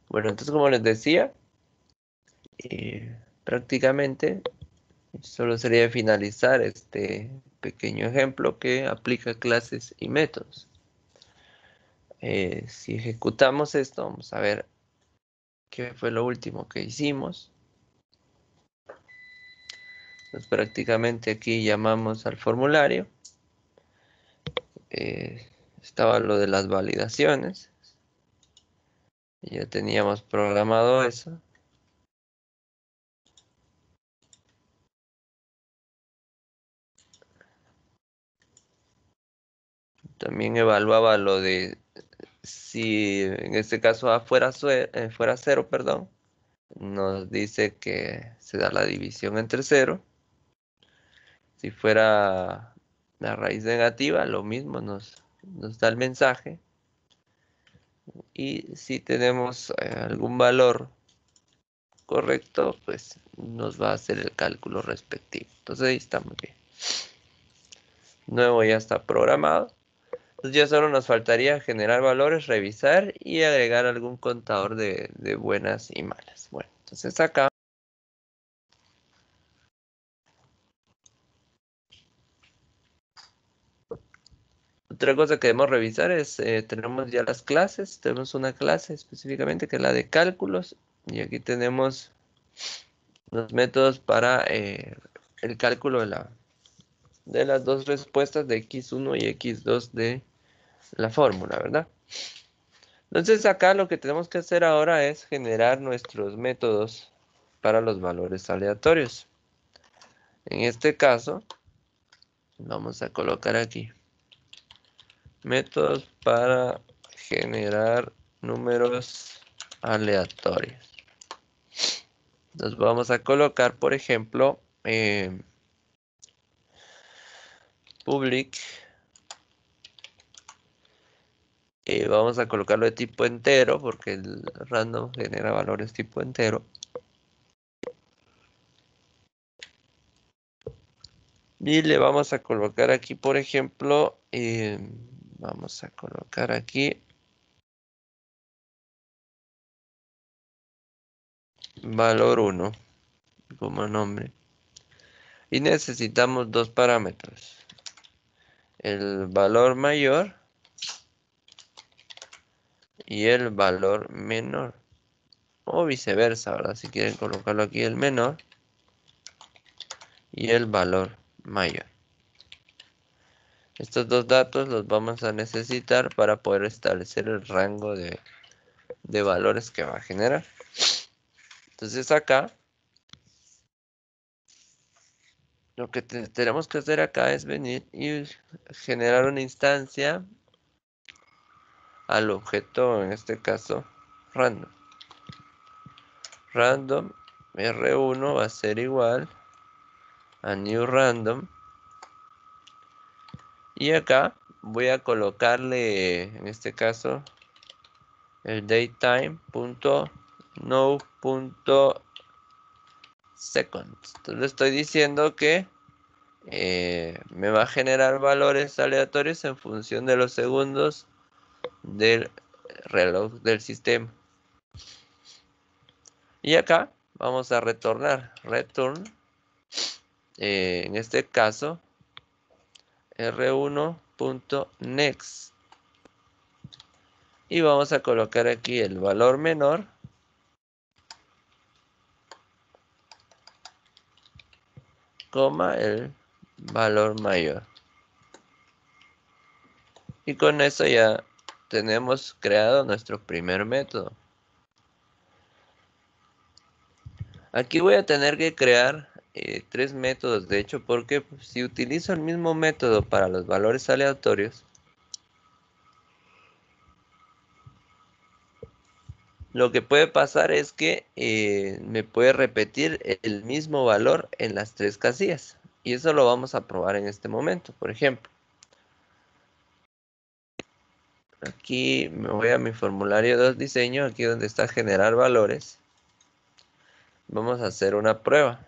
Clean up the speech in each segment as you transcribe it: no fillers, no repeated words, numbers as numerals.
Bueno, entonces como les decía, prácticamente solo sería finalizar este pequeño ejemplo que aplica clases y métodos. Si ejecutamos esto, vamos a ver qué fue lo último que hicimos. Entonces prácticamente aquí llamamos al formulario. Estaba lo de las validaciones. Ya teníamos programado eso. También evaluaba lo de si en este caso A fuera, fuera cero, perdón. Nos dice que se da la división entre cero. Si fuera la raíz negativa, lo mismo nos da el mensaje. Y si tenemos algún valor correcto, pues nos va a hacer el cálculo respectivo. Entonces ahí está muy bien. Nuevo ya está programado. Entonces ya solo nos faltaría generar valores, revisar y agregar algún contador de buenas y malas. Bueno, entonces acá otra cosa que debemos revisar es, tenemos ya las clases, tenemos una clase específicamente que es la de cálculos y aquí tenemos los métodos para el cálculo de las dos respuestas de x1 y x2 de la fórmula, ¿verdad? Entonces acá lo que tenemos que hacer ahora es generar nuestros métodos para los valores aleatorios. En este caso, vamos a colocar aquí métodos para generar números aleatorios. Entonces vamos a colocar, por ejemplo, public. Vamos a colocarlo de tipo entero porque el random genera valores tipo entero. Y le vamos a colocar aquí, por ejemplo, vamos a colocar aquí valor 1 como nombre. Y necesitamos dos parámetros. El valor mayor y el valor menor. O viceversa, ¿verdad? Si quieren colocarlo aquí el menor y el valor mayor. Estos dos datos los vamos a necesitar para poder establecer el rango de valores que va a generar. Entonces acá, lo que tenemos que hacer acá es venir y generar una instancia al objeto, en este caso, random. Random R1 va a ser igual a new random. Y acá voy a colocarle, en este caso, el datetime.now.seconds. Entonces le estoy diciendo que me va a generar valores aleatorios en función de los segundos del reloj del sistema. Y acá vamos a retornar return, en este caso r1.next, y vamos a colocar aquí el valor menor coma el valor mayor. Y con eso ya tenemos creado nuestro primer método. Aquí voy a tener que crear tres métodos, de hecho, porque si utilizo el mismo método para los valores aleatorios, lo que puede pasar es que me puede repetir el mismo valor en las tres casillas. Y eso lo vamos a probar en este momento. Por ejemplo, aquí me voy a mi formulario 2 diseño, aquí donde está generar valores. Vamos a hacer una prueba.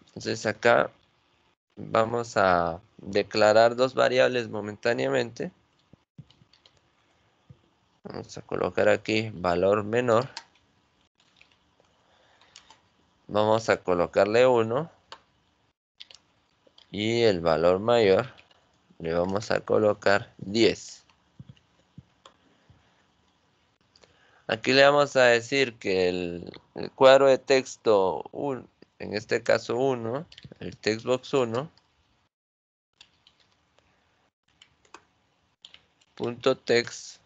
Entonces acá vamos a declarar dos variables momentáneamente. Vamos a colocar aquí valor menor. Vamos a colocarle 1. Y el valor mayor le vamos a colocar 10. Aquí le vamos a decir que el cuadro de texto, en este caso 1, el textbox 1, punto text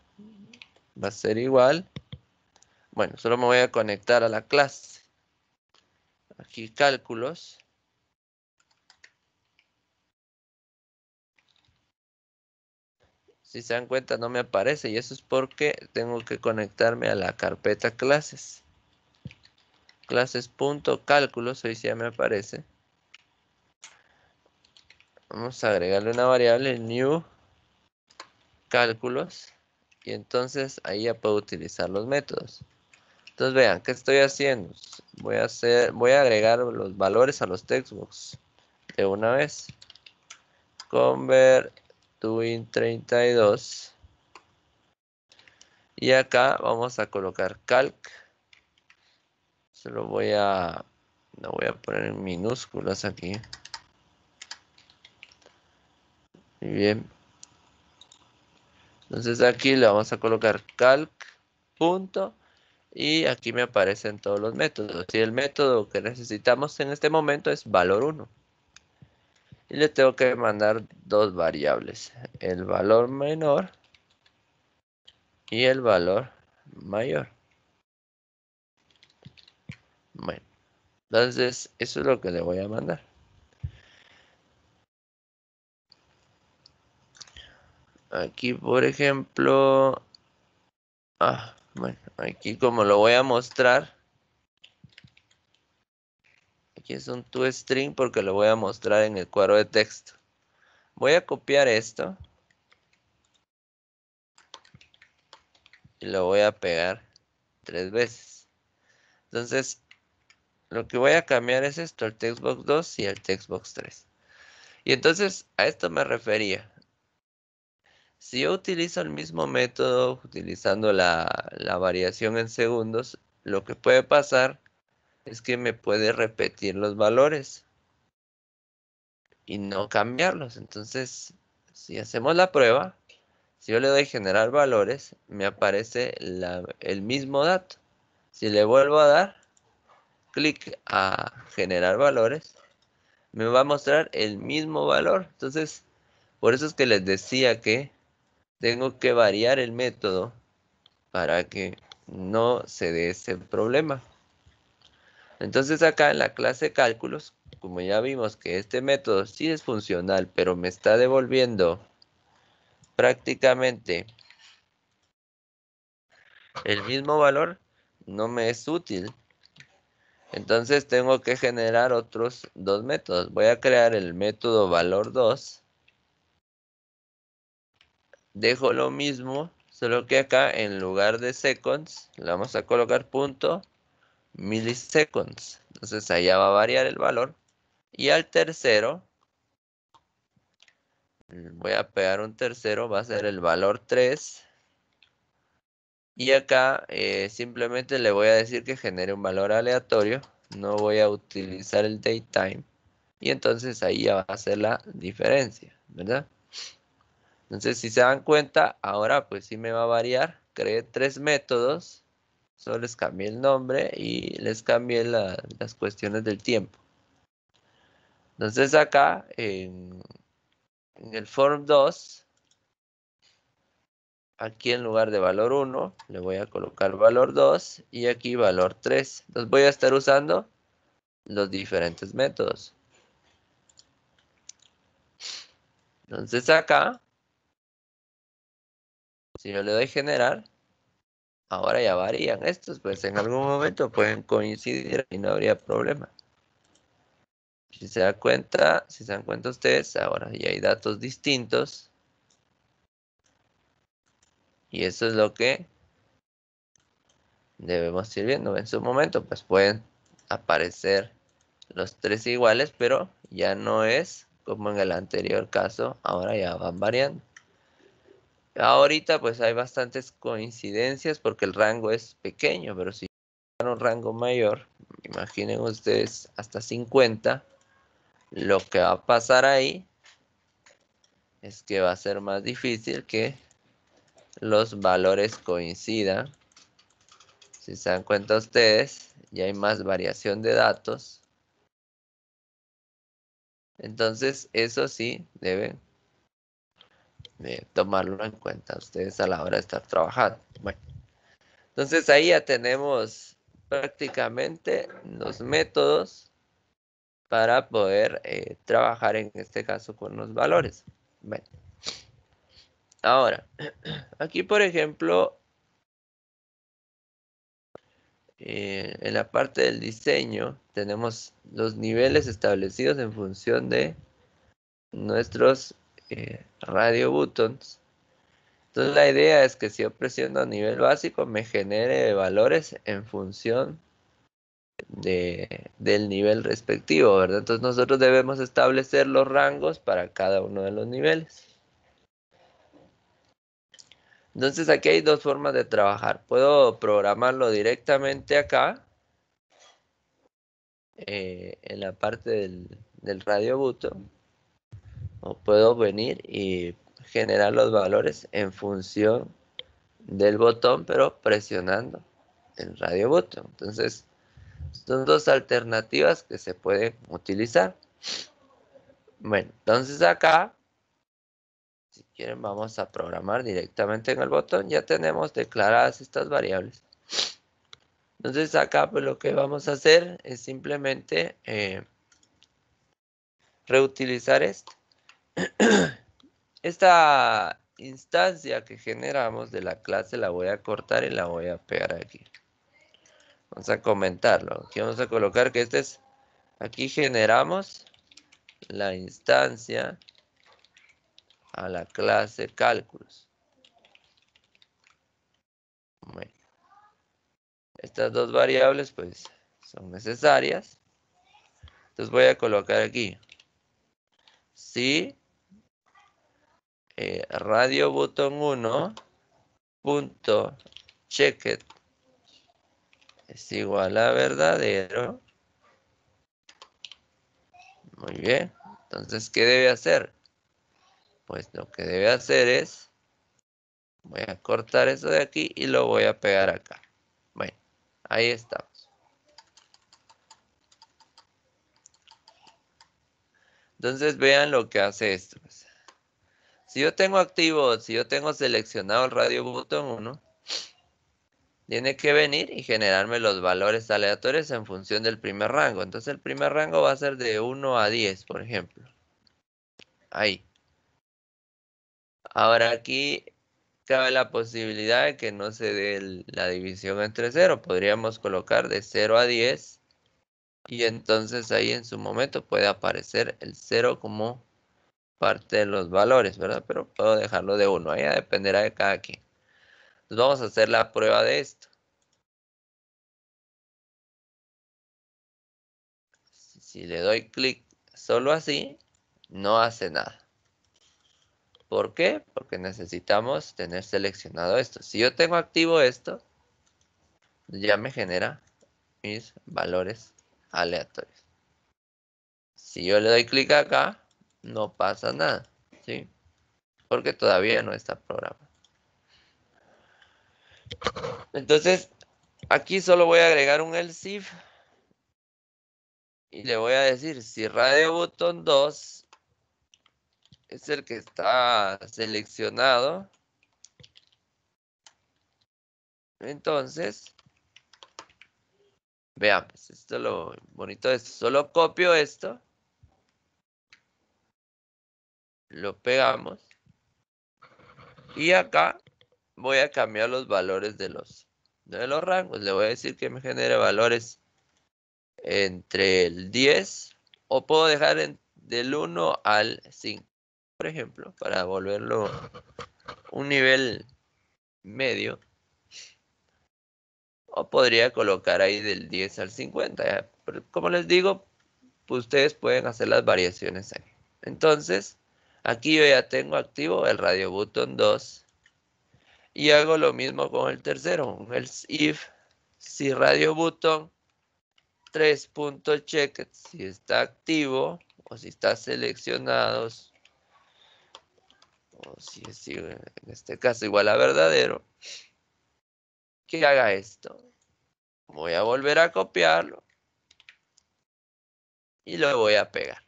va a ser igual. Bueno, solo me voy a conectar a la clase. Aquí cálculos. Si se dan cuenta no me aparece y eso es porque tengo que conectarme a la carpeta clases. Clases.cálculos, hoy sí ya me aparece. Vamos a agregarle una variable new cálculos y entonces ahí ya puedo utilizar los métodos. Entonces vean, ¿qué estoy haciendo? Voy a agregar los valores a los textbooks de una vez. Convert to int 32 y acá vamos a colocar calc. Lo voy a poner en minúsculas aquí. Muy bien. Entonces aquí le vamos a colocar calc punto y aquí me aparecen todos los métodos. Y el método que necesitamos en este momento es valor 1. Y le tengo que mandar dos variables, el valor menor y el valor mayor. Bueno, entonces eso es lo que le voy a mandar. Aquí, por ejemplo, bueno, aquí como lo voy a mostrar, aquí es un toString porque lo voy a mostrar en el cuadro de texto. Voy a copiar esto y lo voy a pegar 3 veces. Entonces, lo que voy a cambiar es esto, el textbox 2 y el textbox 3. Y entonces, a esto me refería. Si yo utilizo el mismo método, utilizando la variación en segundos, lo que puede pasar es que me puede repetir los valores y no cambiarlos. Entonces, si hacemos la prueba, si yo le doy generar valores, me aparece el mismo dato. Si le vuelvo a dar clic a generar valores, me va a mostrar el mismo valor. Entonces, por eso es que les decía que tengo que variar el método para que no se dé ese problema. Entonces acá en la clase cálculos, como ya vimos que este método sí es funcional, pero me está devolviendo prácticamente el mismo valor, no me es útil. Entonces tengo que generar otros dos métodos. Voy a crear el método valor 2. Dejo lo mismo, solo que acá en lugar de seconds, le vamos a colocar punto milliseconds. Entonces allá va a variar el valor. Y al tercero, voy a pegar un tercero, va a ser el valor 3. Y acá simplemente le voy a decir que genere un valor aleatorio. No voy a utilizar el datetime. Y entonces ahí ya va a ser la diferencia, ¿verdad? Entonces si se dan cuenta, ahora pues sí me va a variar. Creé 3 métodos. Solo les cambié el nombre y les cambié las cuestiones del tiempo. Entonces acá en el form 2, aquí en lugar de valor 1, le voy a colocar valor 2 y aquí valor 3. Entonces voy a estar usando los diferentes métodos. Entonces acá, si yo le doy generar, ahora ya varían estos, pues en algún momento pueden coincidir y no habría problema. Si se dan cuenta ustedes, ahora ya hay datos distintos. Y eso es lo que debemos ir viendo. En su momento, pues pueden aparecer los 3 iguales, pero ya no es como en el anterior caso. Ahora ya van variando. Ahorita pues hay bastantes coincidencias porque el rango es pequeño, pero si un rango mayor, imaginen ustedes hasta 50, lo que va a pasar ahí es que va a ser más difícil que los valores coincidan. Si se dan cuenta ustedes, ya hay más variación de datos. Entonces, eso sí deben tomarlo en cuenta ustedes a la hora de estar trabajando. Bueno, entonces ahí ya tenemos prácticamente los métodos para poder trabajar en este caso con los valores. Bueno, ahora, aquí por ejemplo, en la parte del diseño tenemos los niveles establecidos en función de nuestros radio buttons. Entonces la idea es que si yo presiono a nivel básico me genere valores en función del nivel respectivo, ¿verdad? Entonces nosotros debemos establecer los rangos para cada uno de los niveles. Entonces aquí hay dos formas de trabajar. Puedo programarlo directamente acá, en la parte del radio button, o puedo venir y generar los valores en función del botón, pero presionando el radio button. Entonces, son dos alternativas que se pueden utilizar. Bueno, entonces acá, si quieren, vamos a programar directamente en el botón. Ya tenemos declaradas estas variables. Entonces acá, pues lo que vamos a hacer es simplemente reutilizar esto. Esta instancia que generamos de la clase la voy a cortar y la voy a pegar aquí. Vamos a comentarlo. Aquí vamos a colocar que este es, aquí generamos la instancia a la clase cálculos. Bueno, estas dos variables pues son necesarias. Entonces voy a colocar aquí si radio button 1 punto checked es igual a verdadero. Muy bien. Entonces, ¿qué debe hacer? Pues lo que debe hacer es, voy a cortar eso de aquí y lo voy a pegar acá. Bueno, ahí estamos. Entonces vean lo que hace esto. Si yo tengo activo, si yo tengo seleccionado el radio button 1, tiene que venir y generarme los valores aleatorios en función del primer rango. Entonces el primer rango va a ser de 1 a 10, por ejemplo. Ahí. Ahora aquí cabe la posibilidad de que no se dé la división entre 0. Podríamos colocar de 0 a 10 y entonces ahí en su momento puede aparecer el 0 como parte de los valores, ¿verdad? Pero puedo dejarlo de 1. Ahí ya dependerá de cada quien. Entonces vamos a hacer la prueba de esto. Si le doy clic solo así, no hace nada. ¿Por qué? Porque necesitamos tener seleccionado esto. Si yo tengo activo esto, ya me genera mis valores aleatorios. Si yo le doy clic acá, no pasa nada, ¿sí? Porque todavía no está programado. Entonces, aquí solo voy a agregar un else if y le voy a decir si radio button 2 es el que está seleccionado, entonces veamos, esto es lo bonito de esto. Solo copio esto, lo pegamos y acá voy a cambiar los valores de los rangos. Le voy a decir que me genere valores entre el 10 o puedo dejar del 1 al 5, por ejemplo, para volverlo un nivel medio. O podría colocar ahí del 10 al 50. ¿Ya? Pero como les digo, pues ustedes pueden hacer las variaciones ahí. Entonces, aquí yo ya tengo activo el radio button 2 Y hago lo mismo con el tercero, un else if, si radio button 3.checked, si está activo o si está seleccionado, o si es en este caso igual a verdadero, que haga esto. Voy a volver a copiarlo y lo voy a pegar.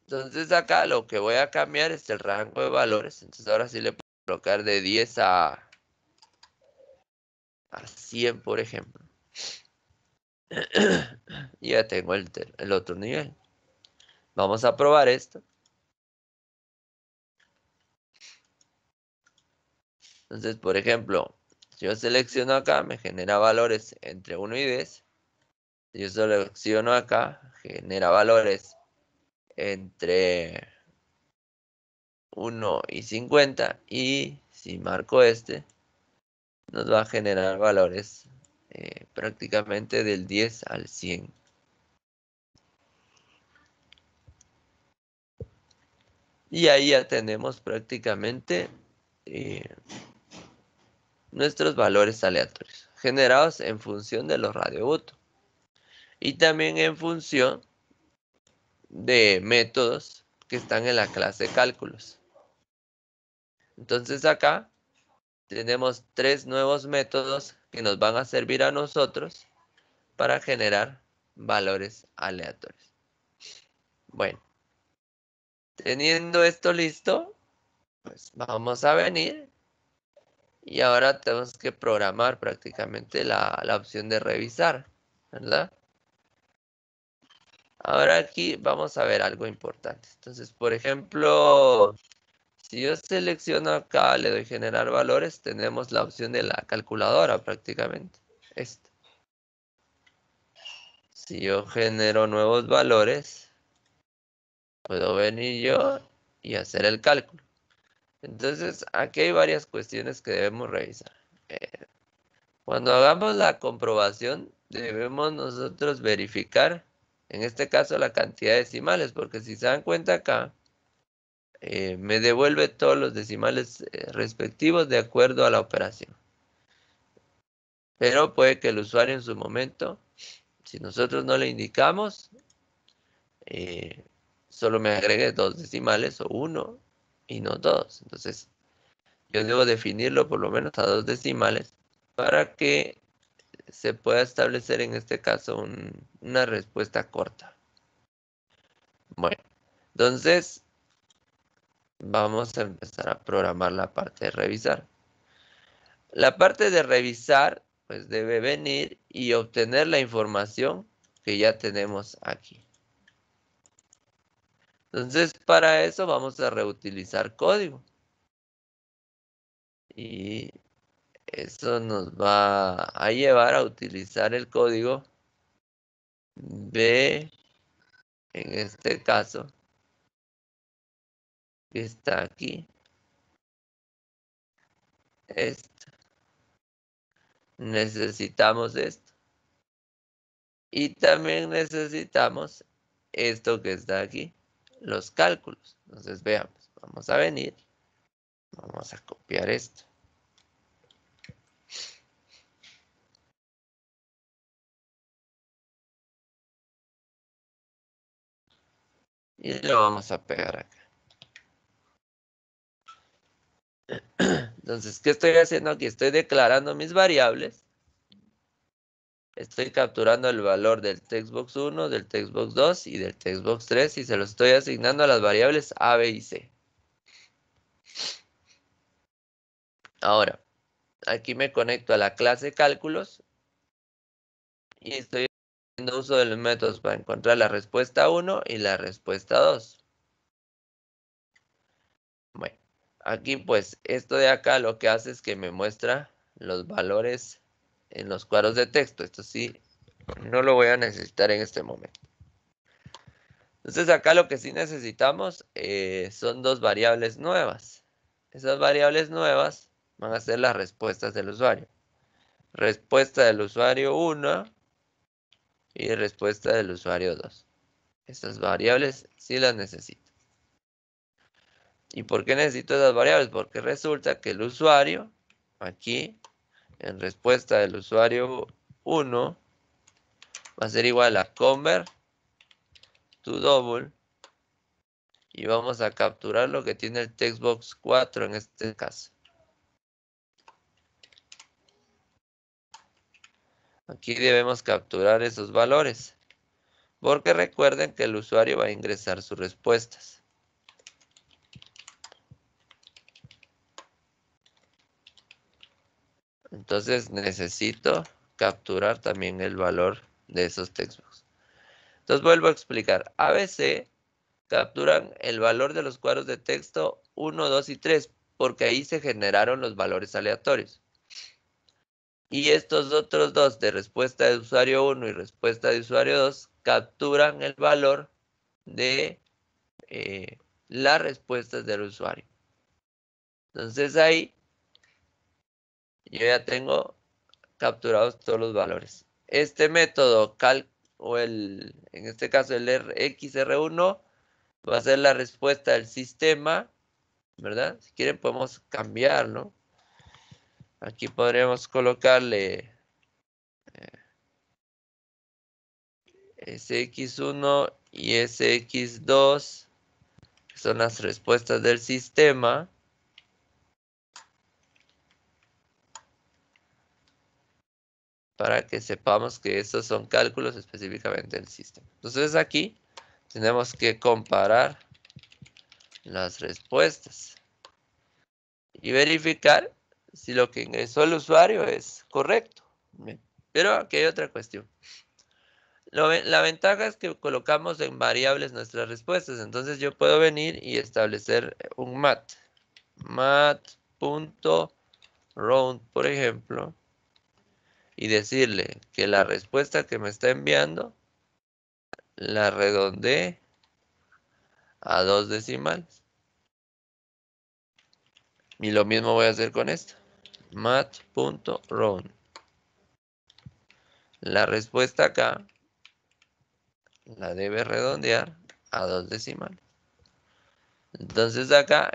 Entonces acá lo que voy a cambiar es el rango de valores. Entonces ahora sí le puedo colocar de 10 a 100, por ejemplo. Y ya tengo el otro nivel. Vamos a probar esto. Entonces, por ejemplo, si yo selecciono acá, me genera valores entre 1 y 10. Si yo selecciono acá, genera valores entre 1 y 50. Y si marco este, nos va a generar valores prácticamente del 10 al 100. Y ahí ya tenemos prácticamente nuestros valores aleatorios, generados en función de los radiobutos. Y también en función de métodos que están en la clase cálculos. Entonces acá tenemos 3 nuevos métodos que nos van a servir a nosotros para generar valores aleatorios. Bueno, teniendo esto listo, pues vamos a venir y ahora tenemos que programar prácticamente la opción de revisar, ¿verdad? Ahora aquí vamos a ver algo importante. Entonces, por ejemplo, si yo selecciono acá, le doy generar valores, tenemos la opción de la calculadora prácticamente. Esta. Si yo genero nuevos valores, puedo venir yo y hacer el cálculo. Entonces, aquí hay varias cuestiones que debemos revisar. Cuando hagamos la comprobación, debemos nosotros verificar, en este caso, la cantidad de decimales, porque si se dan cuenta acá, me devuelve todos los decimales respectivos de acuerdo a la operación. Pero puede que el usuario en su momento, si nosotros no le indicamos, solo me agregue 2 decimales o 1 y no 2. Entonces, yo debo definirlo por lo menos a 2 decimales para que se pueda establecer en este caso una respuesta corta. Bueno, entonces vamos a empezar a programar la parte de revisar. La parte de revisar, pues debe venir y obtener la información que ya tenemos aquí. Entonces, para eso vamos a reutilizar código. Y eso nos va a llevar a utilizar el código B, en este caso, que está aquí. Necesitamos esto. Y también necesitamos esto que está aquí, los cálculos. Entonces veamos, vamos a venir, vamos a copiar esto. Y lo vamos a pegar acá. Entonces, ¿qué estoy haciendo aquí? Estoy declarando mis variables. Estoy capturando el valor del textbox 1, del textbox 2 y del textbox 3 y se los estoy asignando a las variables A, B y C. Ahora, aquí me conecto a la clase cálculos y estoy haciendo uso de los métodos para encontrar la respuesta 1 y la respuesta 2. Bueno, aquí pues esto de acá lo que hace es que me muestra los valores en los cuadros de texto. Esto sí, no lo voy a necesitar en este momento. Entonces acá lo que sí necesitamos son 2 variables nuevas. Esas variables nuevas van a ser las respuestas del usuario. Respuesta del usuario 1 y respuesta del usuario 2. Estas variables sí las necesito. ¿Y por qué necesito esas variables? Porque resulta que el usuario aquí, en respuesta del usuario 1, va a ser igual a convert to double. Y vamos a capturar lo que tiene el textbox 4 en este caso. Aquí debemos capturar esos valores, porque recuerden que el usuario va a ingresar sus respuestas. Entonces necesito capturar también el valor de esos textbooks. Entonces vuelvo a explicar. ABC capturan el valor de los cuadros de texto 1, 2 y 3, porque ahí se generaron los valores aleatorios. Y estos otros dos de respuesta de usuario 1 y respuesta de usuario 2 capturan el valor de las respuestas del usuario. Entonces ahí yo ya tengo capturados todos los valores. Este método en este caso el XR1 va a ser la respuesta del sistema, ¿verdad? Si quieren podemos cambiarlo. Aquí podríamos colocarle SX1 y SX2, que son las respuestas del sistema. Para que sepamos que estos son cálculos específicamente del sistema. Entonces aquí tenemos que comparar las respuestas y verificar si lo que ingresó el usuario es correcto. Bien. Pero aquí hay otra cuestión. La ventaja es que colocamos en variables nuestras respuestas. Entonces yo puedo venir y establecer un mat.round, por ejemplo, y decirle que la respuesta que me está enviando la redondeé a 2 decimales. Y lo mismo voy a hacer con esto. mat.round. La respuesta acá la debe redondear a 2 decimales. Entonces acá,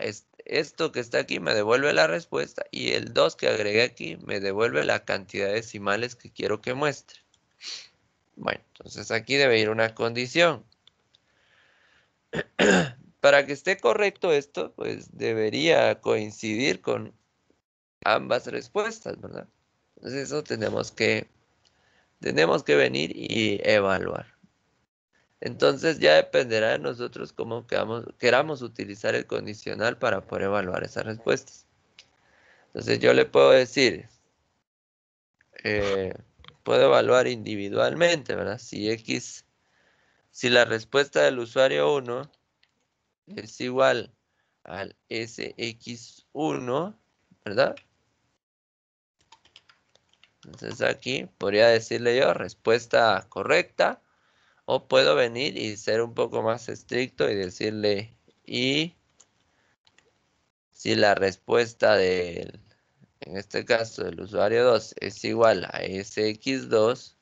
esto que está aquí me devuelve la respuesta y el 2 que agregué aquí me devuelve la cantidad de decimales que quiero que muestre. Bueno, entonces aquí debe ir una condición. Para que esté correcto esto, pues debería coincidir con ambas respuestas, ¿verdad? Entonces eso tenemos que venir y evaluar. Entonces ya dependerá de nosotros cómo queramos utilizar el condicional para poder evaluar esas respuestas. Entonces yo le puedo decir, puedo evaluar individualmente, ¿verdad? Si la respuesta del usuario 1 es igual al SX1, ¿verdad? Entonces aquí podría decirle yo respuesta correcta, o puedo venir y ser un poco más estricto y decirle y si la respuesta en este caso del usuario 2 es igual a SX2,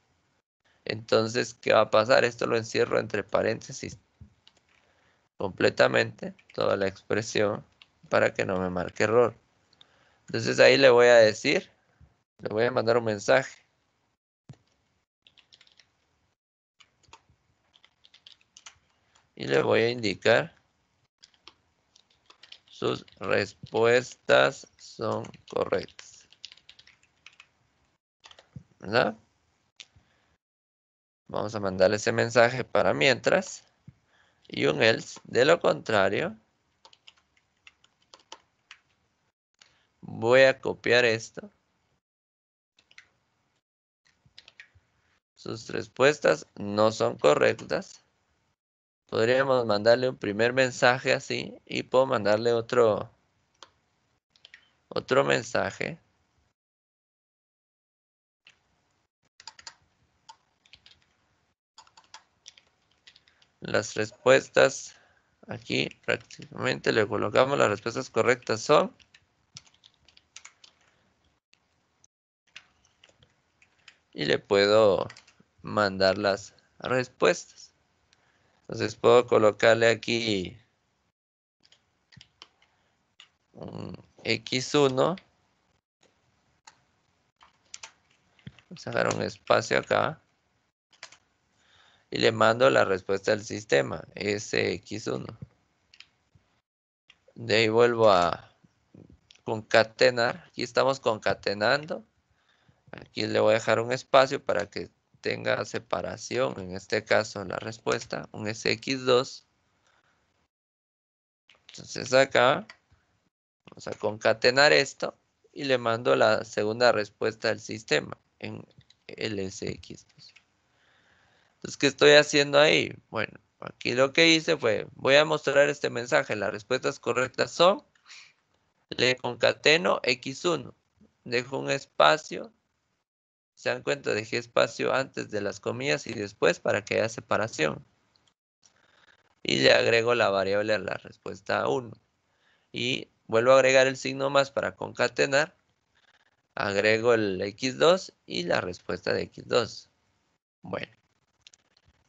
entonces ¿qué va a pasar? Esto lo encierro entre paréntesis completamente, toda la expresión, para que no me marque error. Entonces ahí le voy a decir, le voy a mandar un mensaje. Y le voy a indicar sus respuestas son correctas, ¿verdad? Vamos a mandarle ese mensaje para mientras. Y un else. De lo contrario, voy a copiar esto. Sus respuestas no son correctas. Podríamos mandarle un primer mensaje así. Y puedo mandarle otro mensaje. Las respuestas, aquí prácticamente le colocamos las respuestas correctas son. Y le puedo mandar las respuestas. Entonces puedo colocarle aquí un X1 Vamos a dejar un espacio acá. Y le mando la respuesta del sistema, SX1. De ahí vuelvo a concatenar. Aquí estamos concatenando. Aquí le voy a dejar un espacio para que tenga separación. En este caso la respuesta, un SX2. Entonces acá vamos a concatenar esto y le mando la segunda respuesta del sistema en LSX2. Entonces, ¿qué estoy haciendo ahí? Bueno, aquí lo que hice fue, voy a mostrar este mensaje. Las respuestas correctas son, le concateno X1. Dejo un espacio. ¿Se dan cuenta? Dejé espacio antes de las comillas y después para que haya separación. Y le agrego la variable a la respuesta 1. Y vuelvo a agregar el signo más para concatenar. Agrego el X2 y la respuesta de X2. Bueno,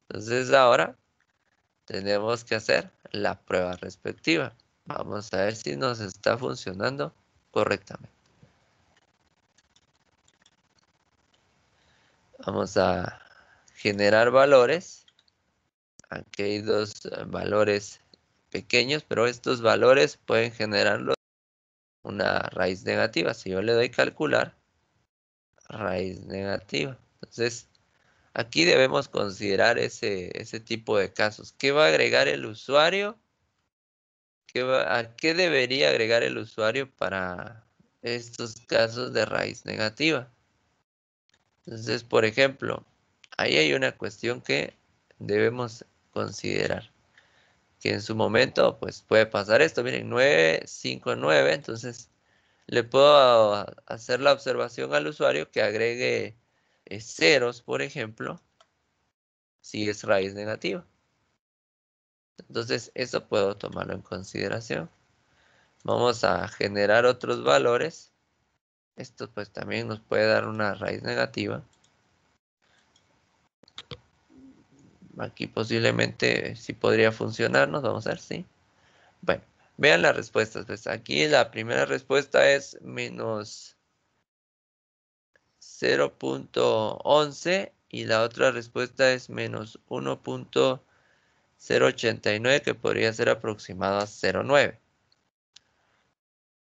entonces ahora tenemos que hacer la prueba respectiva. Vamos a ver si nos está funcionando correctamente. Vamos a generar valores. Aquí hay dos valores pequeños, pero estos valores pueden generarlos una raíz negativa. Si yo le doy calcular, raíz negativa. Entonces, aquí debemos considerar ese tipo de casos. ¿Qué va a agregar el usuario? ¿A qué debería agregar el usuario para estos casos de raíz negativa? Entonces, por ejemplo, ahí hay una cuestión que debemos considerar. Que en su momento, pues puede pasar esto. Miren, 9, 5, 9. Entonces, le puedo hacer la observación al usuario que agregue ceros, por ejemplo, si es raíz negativa. Entonces, eso puedo tomarlo en consideración. Vamos a generar otros valores. Esto pues también nos puede dar una raíz negativa. Aquí posiblemente sí podría funcionarnos. Vamos a ver si. Bueno, vean las respuestas. Pues aquí la primera respuesta es menos 0.11 y la otra respuesta es menos 1.089 que podría ser aproximado a 0.9.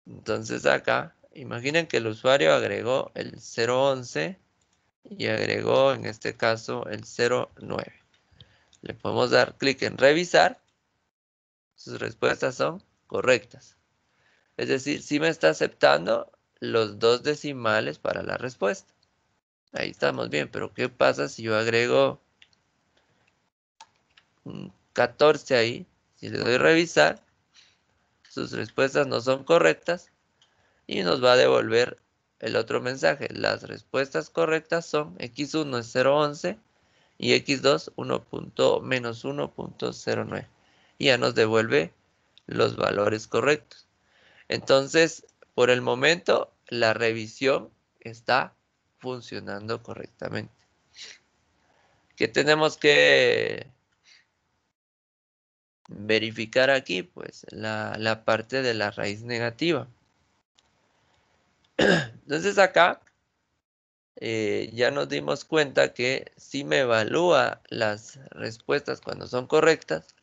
Entonces acá, imaginen que el usuario agregó el 0.11 y agregó en este caso el 0.9. Le podemos dar clic en revisar. Sus respuestas son correctas. Es decir, sí me está aceptando los dos decimales para la respuesta. Ahí estamos bien, pero ¿qué pasa si yo agrego un 14 ahí? Si le doy revisar, sus respuestas no son correctas y nos va a devolver el otro mensaje. Las respuestas correctas son X1 es 0.11 y X2 menos 1.09. Y ya nos devuelve los valores correctos. Entonces, por el momento, la revisión está funcionando correctamente. ¿Qué tenemos que verificar aquí? Pues la parte de la raíz negativa. Entonces acá ya nos dimos cuenta que si me evalúa las respuestas cuando son correctas,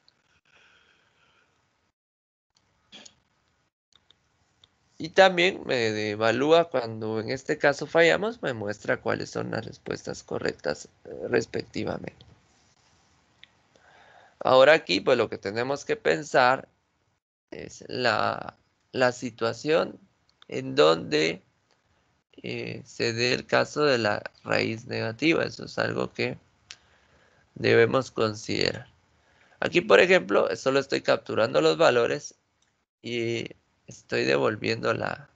y también me evalúa cuando en este caso fallamos, me muestra cuáles son las respuestas correctas respectivamente. Ahora aquí, pues lo que tenemos que pensar es la situación en donde se dé el caso de la raíz negativa. Eso es algo que debemos considerar. Aquí, por ejemplo, solo estoy capturando los valores y estoy devolviendo la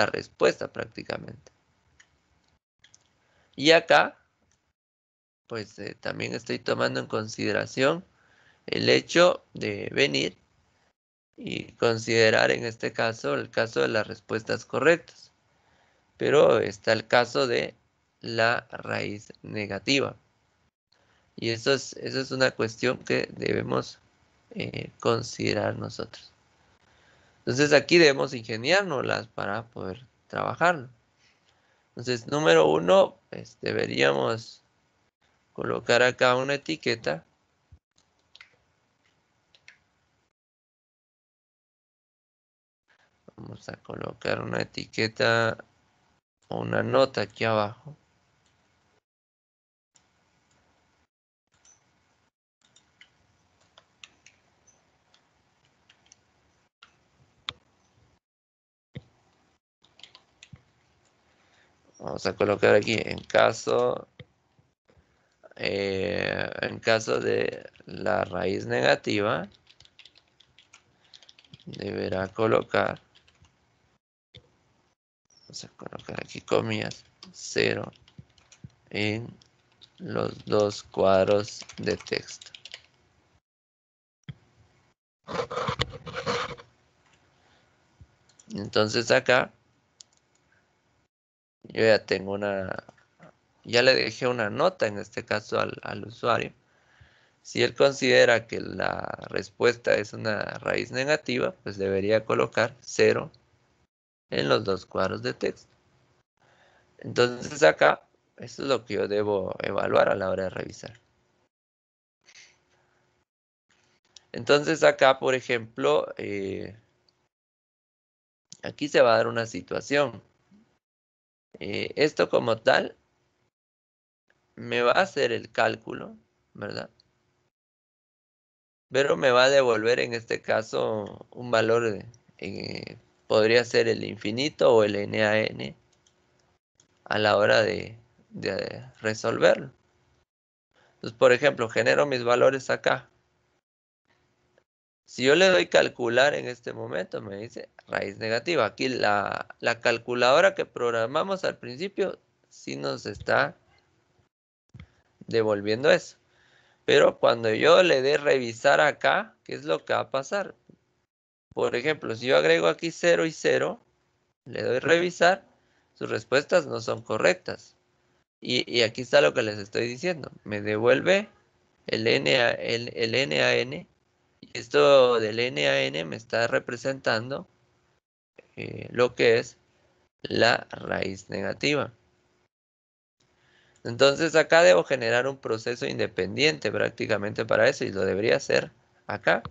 respuesta prácticamente. Y acá, pues también estoy tomando en consideración el hecho de venir y considerar en este caso el caso de las respuestas correctas. Pero está el caso de la raíz negativa. Y eso es una cuestión que debemos considerar nosotros. Entonces aquí debemos ingeniárnoslas para poder trabajarlo. Entonces, número 1, pues deberíamos colocar acá una etiqueta. Vamos a colocar una etiqueta o una nota aquí abajo. Vamos a colocar aquí en caso de la raíz negativa, deberá colocar, vamos a colocar aquí comillas, 0 en los dos cuadros de texto. Entonces acá yo ya tengo ya le dejé una nota en este caso al usuario. Si él considera que la respuesta es una raíz negativa, pues debería colocar 0 en los dos cuadros de texto. Entonces acá, esto es lo que yo debo evaluar a la hora de revisar. Entonces acá, por ejemplo, aquí se va a dar una situación. Esto como tal me va a hacer el cálculo, ¿verdad? Pero me va a devolver en este caso un valor, podría ser el infinito o el NaN a la hora de resolverlo. Entonces, por ejemplo, genero mis valores acá. Si yo le doy calcular en este momento, me dice raíz negativa. Aquí la calculadora que programamos al principio sí nos está devolviendo eso. Pero cuando yo le dé revisar acá, ¿qué es lo que va a pasar? Por ejemplo, si yo agrego aquí 0 y 0, le doy revisar, sus respuestas no son correctas. Y aquí está lo que les estoy diciendo. Me devuelve el NaN. Y esto del NaN me está representando lo que es la raíz negativa. Entonces acá debo generar un proceso independiente prácticamente para eso y lo debería hacer acá.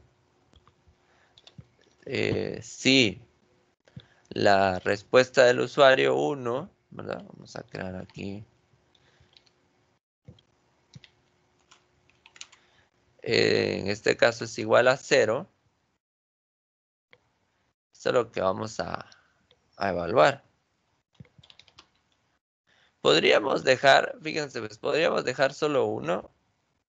Si la respuesta del usuario 1, ¿verdad? Vamos a crear aquí. En este caso es igual a 0. Esto es lo que vamos a evaluar. Podríamos dejar, fíjense, pues podríamos dejar solo 1.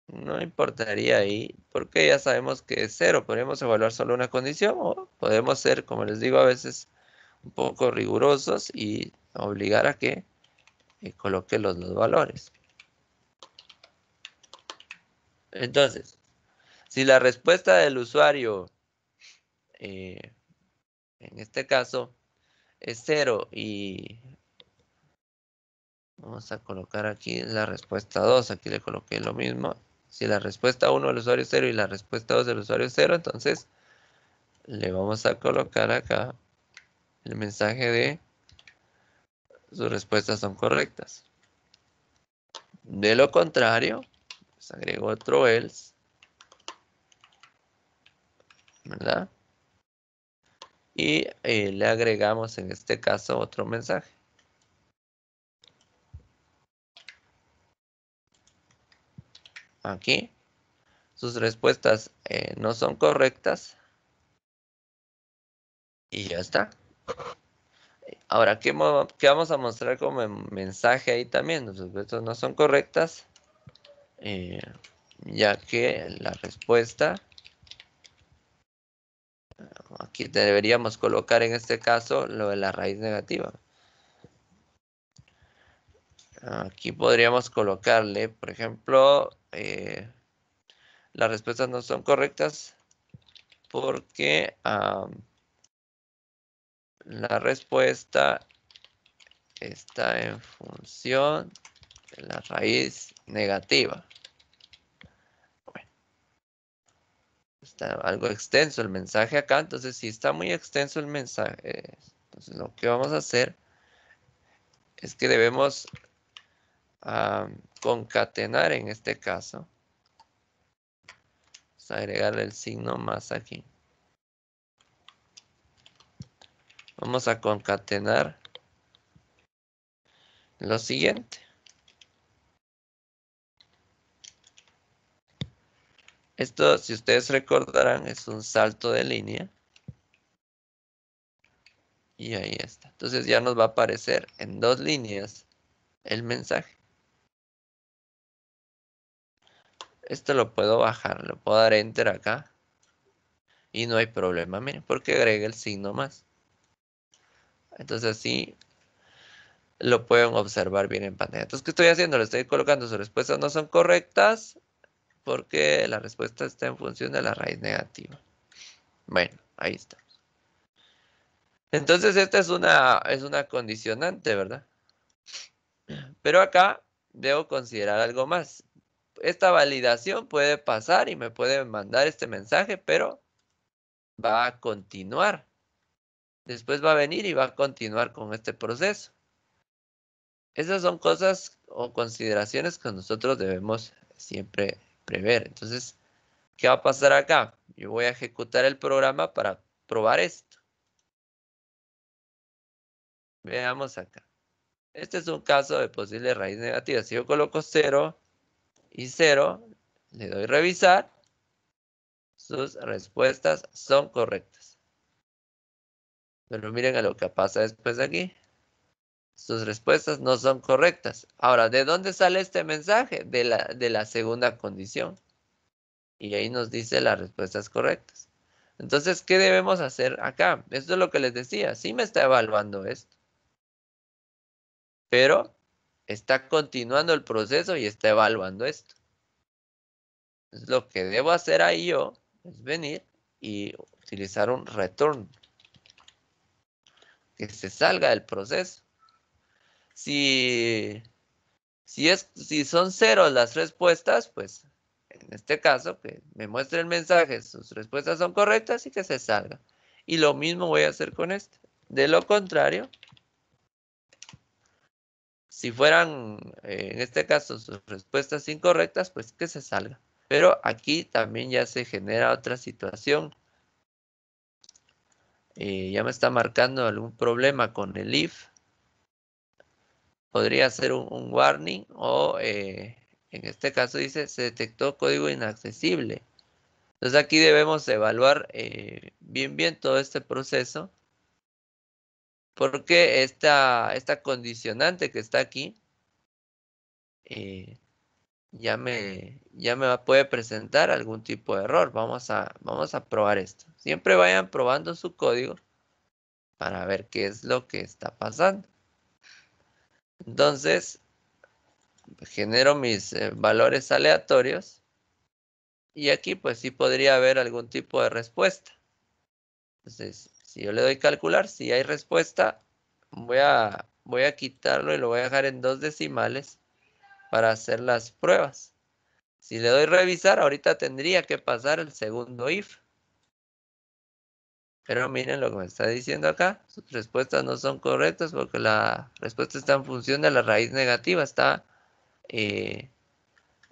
No importaría ahí, porque ya sabemos que es 0. Podríamos evaluar solo una condición o podemos ser, como les digo, a veces un poco rigurosos y obligar a que coloque los valores. Entonces, si la respuesta del usuario, en este caso, es 0 y vamos a colocar aquí la respuesta 2, aquí le coloqué lo mismo. Si la respuesta 1 del usuario es 0 y la respuesta 2 del usuario es 0, entonces le vamos a colocar acá el mensaje de sus respuestas son correctas. De lo contrario, pues agrego otro else, ¿verdad? Y le agregamos en este caso otro mensaje. Aquí, sus respuestas no son correctas. Y ya está. Ahora, ¿qué vamos a mostrar como mensaje ahí también? Sus respuestas no son correctas, ya que la respuesta, aquí deberíamos colocar en este caso lo de la raíz negativa. Aquí podríamos colocarle, por ejemplo, las respuestas no son correctas porque la respuesta está en función de la raíz negativa. Bueno, está algo extenso el mensaje acá, entonces si está muy extenso el mensaje, entonces lo que vamos a hacer es que debemos a concatenar en este caso. Vamos a agregarle el signo más aquí. Vamos a concatenar lo siguiente. Esto, si ustedes recordarán, es un salto de línea. Y ahí está. Entonces ya nos va a aparecer en 2 líneas el mensaje. Esto lo puedo bajar, le puedo dar enter acá. Y no hay problema, miren, porque agrega el signo más. Entonces así lo pueden observar bien en pantalla. Entonces, ¿qué estoy haciendo? Le estoy colocando sus respuestas no son correctas porque la respuesta está en función de la raíz negativa. Bueno, ahí está. Entonces, esta es una condicionante, ¿verdad? Pero acá debo considerar algo más. Esta validación puede pasar y me puede mandar este mensaje, pero va a continuar. Después va a venir y va a continuar con este proceso. Esas son cosas o consideraciones que nosotros debemos siempre prever. Entonces, ¿qué va a pasar acá? Yo voy a ejecutar el programa para probar esto. Veamos acá. Este es un caso de posible raíz negativa. Si yo coloco 0 y 0, le doy revisar, sus respuestas son correctas. Pero miren a lo que pasa después de aquí. Sus respuestas no son correctas. Ahora, ¿de dónde sale este mensaje? De la segunda condición. Y ahí nos dice las respuestas correctas. Entonces, ¿qué debemos hacer acá? Esto es lo que les decía. Sí me está evaluando esto. Pero está continuando el proceso y está evaluando esto. Entonces, lo que debo hacer ahí yo es venir y utilizar un return. Que se salga del proceso. Si son 0 las respuestas, pues en este caso que me muestre el mensaje, sus respuestas son correctas y que se salga. Y lo mismo voy a hacer con este. De lo contrario, si fueran en este caso sus respuestas incorrectas, pues que se salga. Pero aquí también ya se genera otra situación. Ya me está marcando algún problema con el if. Podría ser un warning o en este caso dice se detectó código inaccesible. Entonces aquí debemos evaluar bien todo este proceso porque esta condicionante que está aquí puede presentar algún tipo de error. Vamos a probar esto. Siempre vayan probando su código para ver qué es lo que está pasando. Entonces, genero mis valores aleatorios y aquí pues sí podría haber algún tipo de respuesta. Entonces, si yo le doy calcular, si hay respuesta, voy a quitarlo y lo voy a dejar en 2 decimales para hacer las pruebas. Si le doy revisar, ahorita tendría que pasar el segundo if. Pero miren lo que me está diciendo acá. Sus respuestas no son correctas porque la respuesta está en función de la raíz negativa.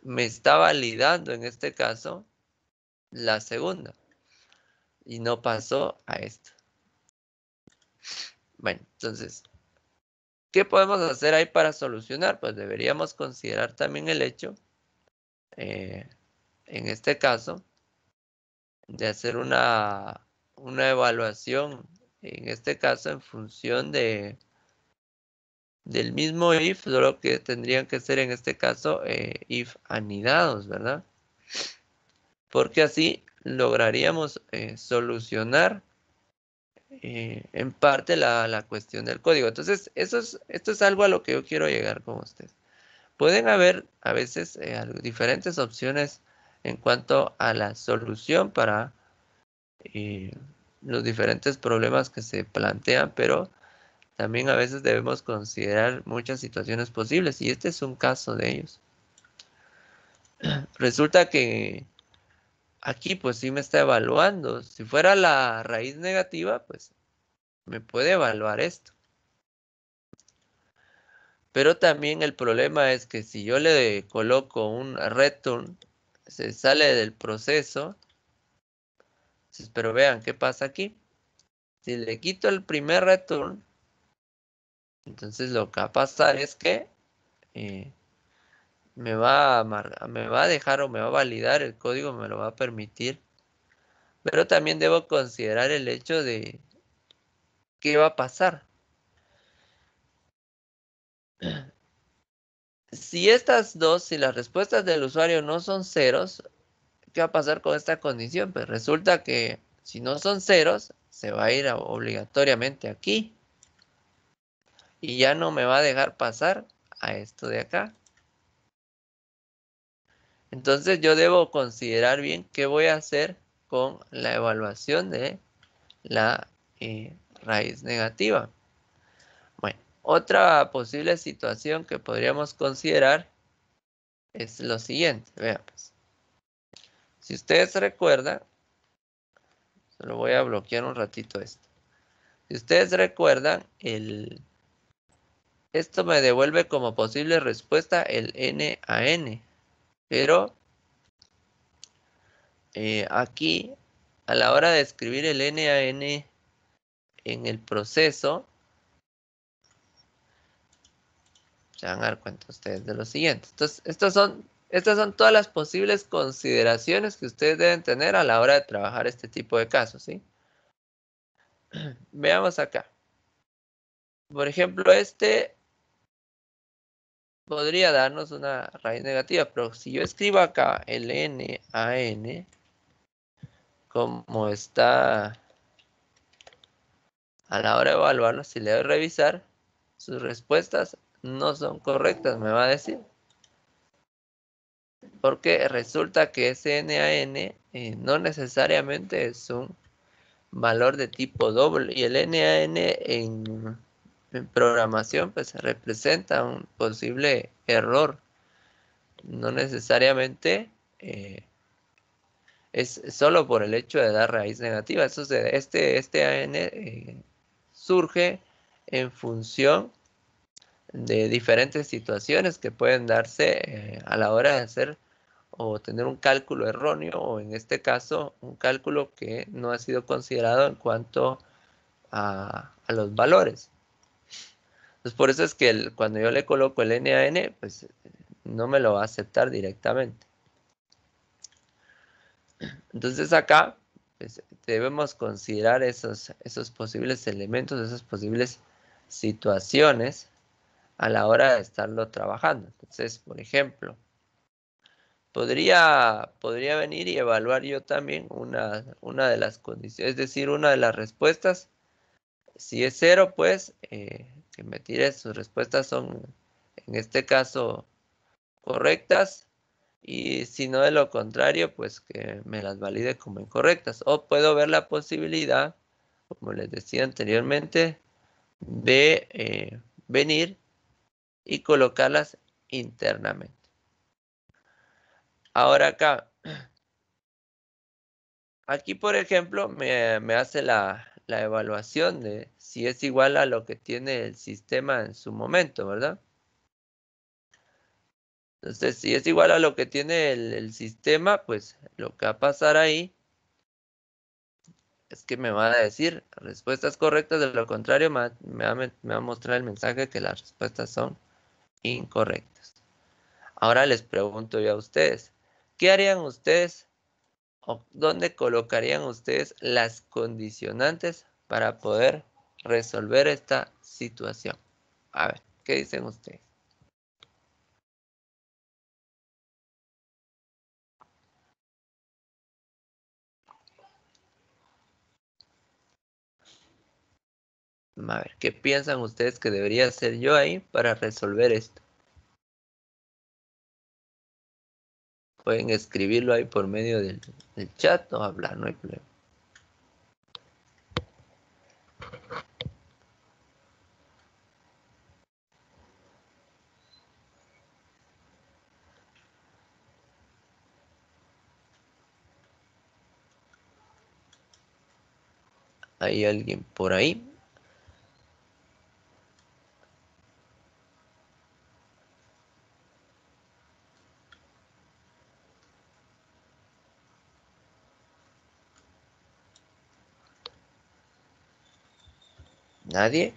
Me está validando en este caso la segunda. Y no pasó a esto. Bueno, entonces, ¿qué podemos hacer ahí para solucionar? Pues deberíamos considerar también el hecho, en este caso, de hacer una evaluación, en este caso, en función del mismo if, solo que tendrían que ser en este caso if anidados, ¿verdad? Porque así lograríamos solucionar en parte la cuestión del código. Entonces, esto es algo a lo que yo quiero llegar con ustedes. Pueden haber a veces diferentes opciones en cuanto a la solución para los diferentes problemas que se plantean, pero también a veces debemos considerar muchas situaciones posibles y este es un caso de ellos. Resulta que aquí pues sí me está evaluando. Si fuera la raíz negativa, pues me puede evaluar esto. Pero también el problema es que si yo le coloco un return, se sale del proceso. Entonces, pero vean qué pasa aquí. Si le quito el primer return, entonces lo que va a pasar es que me va a dejar o me va a validar el código, me lo va a permitir. Pero también debo considerar el hecho de qué va a pasar. Si estas dos, si las respuestas del usuario no son ceros, ¿qué va a pasar con esta condición? Pues resulta que si no son ceros, se va a ir obligatoriamente aquí. Y ya no me va a dejar pasar a esto de acá. Entonces yo debo considerar bien qué voy a hacer con la evaluación de la raíz negativa. Bueno, otra posible situación que podríamos considerar es lo siguiente. Vean, pues. Si ustedes recuerdan, solo voy a bloquear un ratito esto. Si ustedes recuerdan, esto me devuelve como posible respuesta el n a n. Pero aquí, a la hora de escribir el n a n en el proceso, se van a dar cuenta ustedes de lo siguiente. Entonces, estas son todas las posibles consideraciones que ustedes deben tener a la hora de trabajar este tipo de casos, ¿sí? Veamos acá. Por ejemplo, este podría darnos una raíz negativa, pero si yo escribo acá el n a n, como está a la hora de evaluarlo, si le doy a revisar, sus respuestas no son correctas, me va a decir. Porque resulta que ese n a n no necesariamente es un valor de tipo doble. Y el n a n en programación pues representa un posible error. No necesariamente es solo por el hecho de dar raíz negativa. Eso este AN surge en función de diferentes situaciones que pueden darse a la hora de hacer o tener un cálculo erróneo, o en este caso un cálculo que no ha sido considerado en cuanto a los valores. Entonces por eso es que cuando yo le coloco el n a n, pues no me lo va a aceptar directamente. Entonces acá pues, debemos considerar esos posibles elementos, esas posibles situaciones a la hora de estarlo trabajando. Entonces, por ejemplo, podría venir y evaluar yo también una de las condiciones, es decir, una de las respuestas. Si es cero, pues que me tire sus respuestas son, en este caso, correctas. Y si no de lo contrario, pues que me las valide como incorrectas. O puedo ver la posibilidad, como les decía anteriormente, de venir y colocarlas internamente. Ahora acá, aquí por ejemplo me hace la evaluación de si es igual a lo que tiene el sistema en su momento, ¿verdad? Entonces, si es igual a lo que tiene el sistema, pues lo que va a pasar ahí es que me va a decir respuestas correctas, de lo contrario me va a mostrar el mensaje que las respuestas son incorrectas. Ahora les pregunto yo a ustedes, ¿qué harían ustedes o dónde colocarían ustedes las condicionantes para poder resolver esta situación? A ver, ¿qué dicen ustedes? A ver, ¿qué piensan ustedes que debería hacer yo ahí para resolver esto? Pueden escribirlo ahí por medio del chat o hablar, no hay problema. ¿Hay alguien por ahí? ¿Nadie?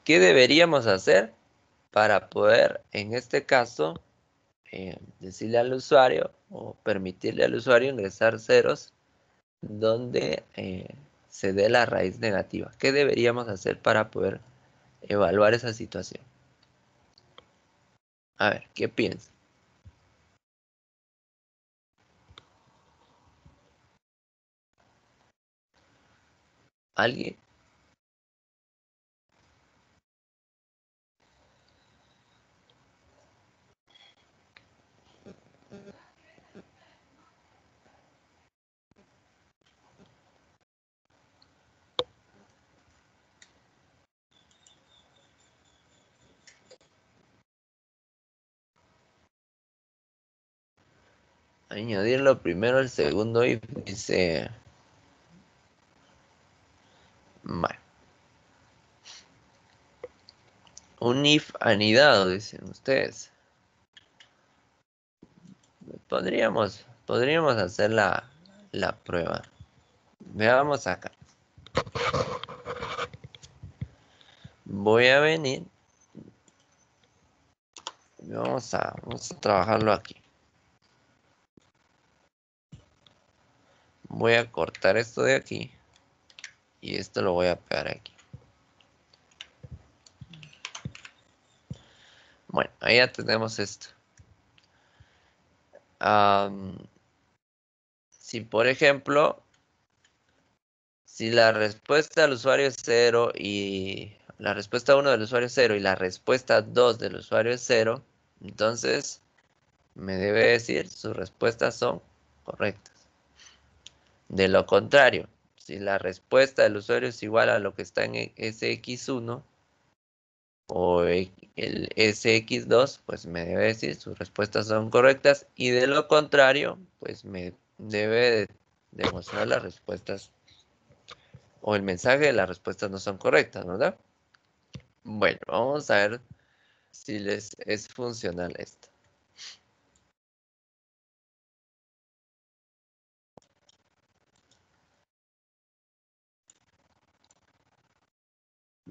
¿Qué deberíamos hacer para poder, en este caso, decirle al usuario o permitirle al usuario ingresar ceros donde se dé la raíz negativa? ¿Qué deberíamos hacer para poder evaluar esa situación? A ver, ¿qué piensa? ¿Alguien? Añadirlo primero el segundo if, dice. Bueno, un if anidado, dicen ustedes. Podríamos hacer la prueba. Veamos acá. Voy a venir. Vamos a trabajarlo aquí. Voy a cortar esto de aquí. Y esto lo voy a pegar aquí. Bueno, ahí ya tenemos esto. Si por ejemplo, si la respuesta del usuario es 0 y la respuesta 1 del usuario es 0 y la respuesta 2 del usuario es 0, entonces me debe decir sus respuestas son correctas. De lo contrario, si la respuesta del usuario es igual a lo que está en SX1 o el SX2, pues me debe decir sus respuestas son correctas, y de lo contrario, pues me debe demostrar las respuestas o el mensaje de las respuestas no son correctas, ¿verdad? Bueno, vamos a ver si les es funcional esto.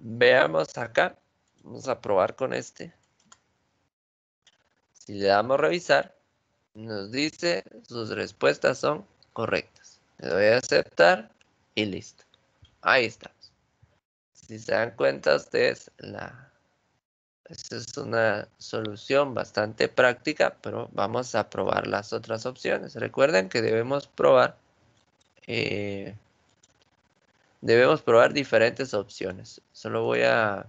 Veamos acá. Vamos a probar con este. Si le damos revisar, nos dice sus respuestas son correctas. Le doy a aceptar y listo. Ahí estamos. Si se dan cuenta ustedes, esta es una solución bastante práctica, pero vamos a probar las otras opciones. Recuerden que eh, debemos probar diferentes opciones. Solo voy a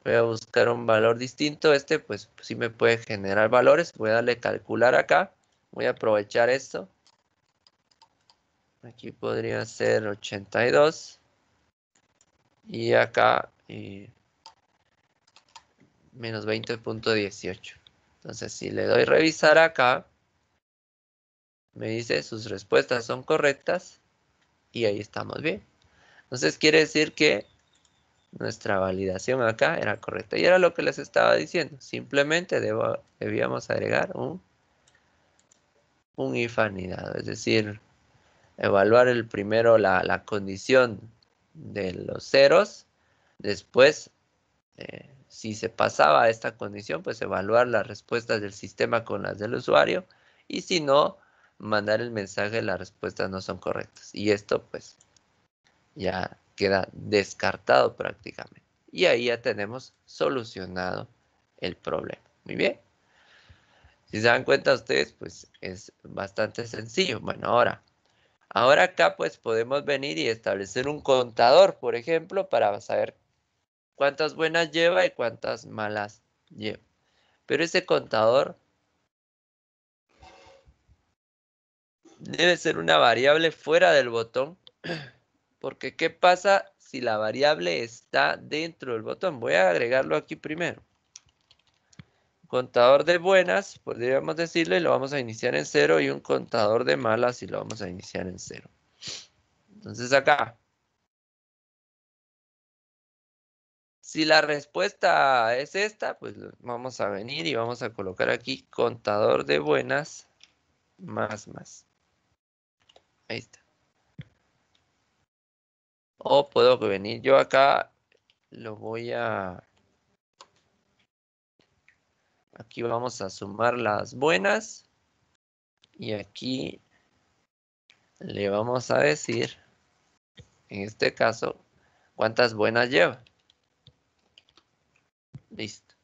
buscar un valor distinto. Este pues sí me puede generar valores. Voy a darle calcular acá. Voy a aprovechar esto. Aquí podría ser 82. Y acá menos 20.18. Entonces si le doy revisar acá, me dice sus respuestas son correctas. Y ahí estamos bien. Entonces quiere decir que nuestra validación acá era correcta. Y era lo que les estaba diciendo. Simplemente debíamos agregar un if anidado. Es decir, evaluar primero la condición de los ceros. Después, si se pasaba a esta condición, pues evaluar las respuestas del sistema con las del usuario. Y si no, mandar el mensaje, las respuestas no son correctas. Y esto pues ya queda descartado prácticamente. Y ahí ya tenemos solucionado el problema. Muy bien. Si se dan cuenta ustedes, pues es bastante sencillo. Bueno, ahora acá pues podemos venir y establecer un contador, por ejemplo, para saber cuántas buenas lleva y cuántas malas lleva. Pero ese contador debe ser una variable fuera del botón, porque ¿qué pasa si la variable está dentro del botón? Voy a agregarlo aquí primero. Contador de buenas, podríamos decirle, lo vamos a iniciar en 0, y un contador de malas y lo vamos a iniciar en 0. Entonces acá, si la respuesta es esta, pues vamos a venir y vamos a colocar aquí contador de buenas más. Ahí está. O puedo venir yo acá, lo voy a... Aquí vamos a sumar las buenas. Y aquí le vamos a decir, en este caso, cuántas buenas lleva. Listo.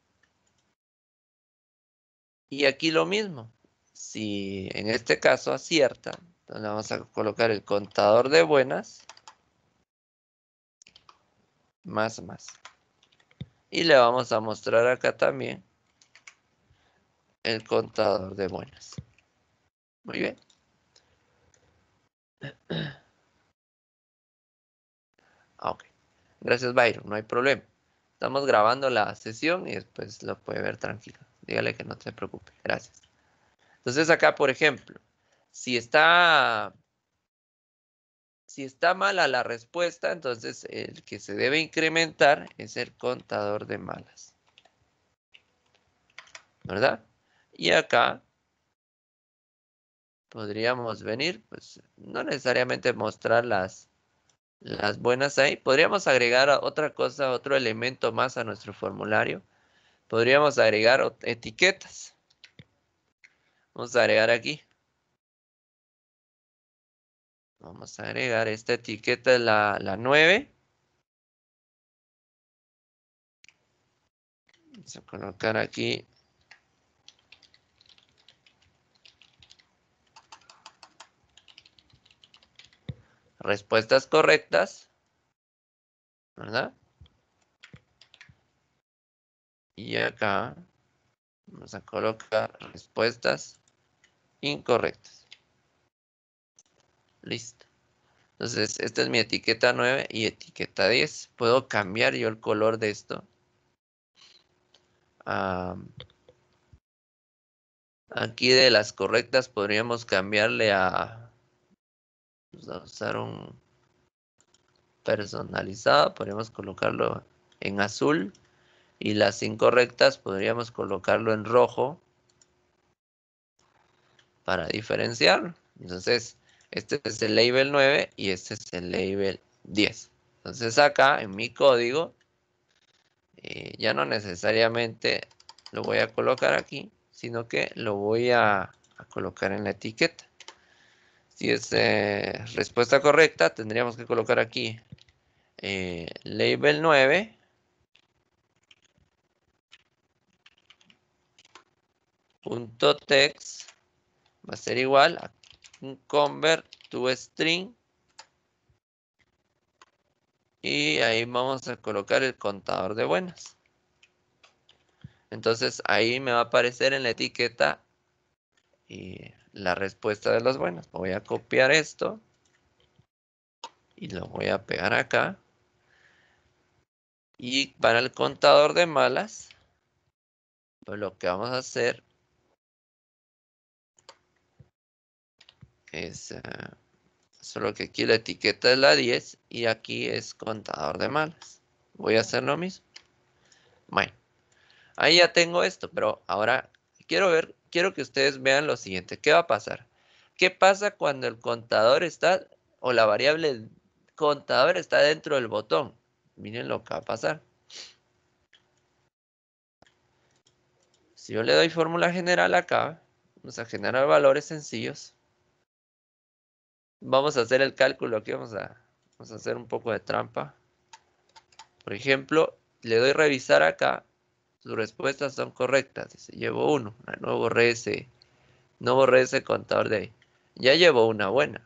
Y aquí lo mismo. Si en este caso acierta, entonces vamos a colocar el contador de buenas más. Y le vamos a mostrar acá también el contador de buenas. Muy bien. Ok. Gracias, Byron. No hay problema. Estamos grabando la sesión y después lo puede ver tranquilo. Dígale que no se preocupe. Gracias. Entonces acá, por ejemplo, si está mala la respuesta, entonces el que se debe incrementar es el contador de malas. ¿Verdad? Y acá podríamos venir, pues no necesariamente mostrar las buenas ahí. Podríamos agregar otra cosa, otro elemento más a nuestro formulario. Podríamos agregar etiquetas. Vamos a agregar aquí. Vamos a agregar esta etiqueta, la 9. Vamos a colocar aquí respuestas correctas, ¿verdad? Y acá vamos a colocar respuestas incorrectas. Listo. Entonces, esta es mi etiqueta 9 y etiqueta 10. Puedo cambiar yo el color de esto. Aquí de las correctas podríamos cambiarle a... Vamos a usar un personalizado. Podríamos colocarlo en azul. Y las incorrectas podríamos colocarlo en rojo para diferenciarlo. Entonces, este es el label 9 y este es el label 10. Entonces acá en mi código, ya no necesariamente lo voy a colocar aquí, sino que lo voy a colocar en la etiqueta. Si es respuesta correcta, tendríamos que colocar aquí label 9. Punto text va a ser igual a un convert to string. Y ahí vamos a colocar el contador de buenas. Entonces ahí me va a aparecer en la etiqueta la respuesta de las buenas. Voy a copiar esto y lo voy a pegar acá. Y para el contador de malas, pues lo que vamos a hacer es solo que aquí la etiqueta es la 10 y aquí es contador de malas. Voy a hacer lo mismo. Bueno, ahí ya tengo esto, pero ahora quiero que ustedes vean lo siguiente. ¿Qué va a pasar? ¿Qué pasa cuando el contador está, o la variable contador está dentro del botón? Miren lo que va a pasar. Si yo le doy fórmula general acá, vamos a generar valores sencillos. Vamos a hacer el cálculo aquí, vamos a hacer un poco de trampa. Por ejemplo, le doy revisar acá, sus respuestas son correctas. Dice, llevo 1, no borré ese contador de ahí. Ya llevo una buena.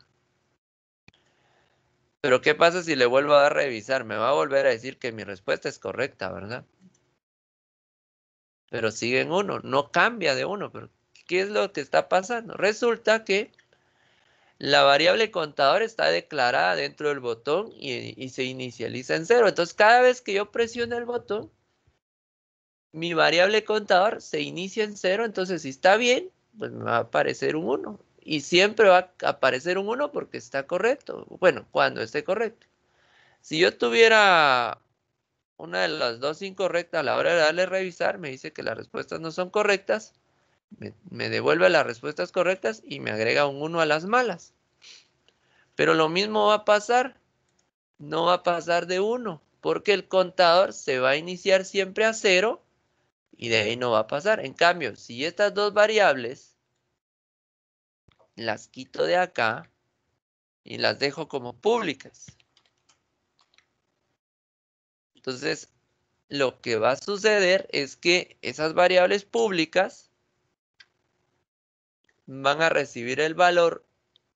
Pero ¿qué pasa si le vuelvo a dar revisar? Me va a volver a decir que mi respuesta es correcta, ¿verdad? Pero sigue en 1, no cambia de 1. Pero ¿qué es lo que está pasando? Resulta que la variable contador está declarada dentro del botón y se inicializa en 0. Entonces, cada vez que yo presione el botón, mi variable contador se inicia en 0. Entonces, si está bien, pues me va a aparecer un 1. Y siempre va a aparecer un 1 porque está correcto. Bueno, cuando esté correcto. Si yo tuviera una de las dos incorrectas a la hora de darle revisar, me dice que las respuestas no son correctas. Me devuelve las respuestas correctas y me agrega un 1 a las malas. Pero lo mismo va a pasar. No va a pasar de 1, porque el contador se va a iniciar siempre a 0 y de ahí no va a pasar. En cambio, si estas dos variables las quito de acá y las dejo como públicas, entonces lo que va a suceder es que esas variables públicas van a recibir el valor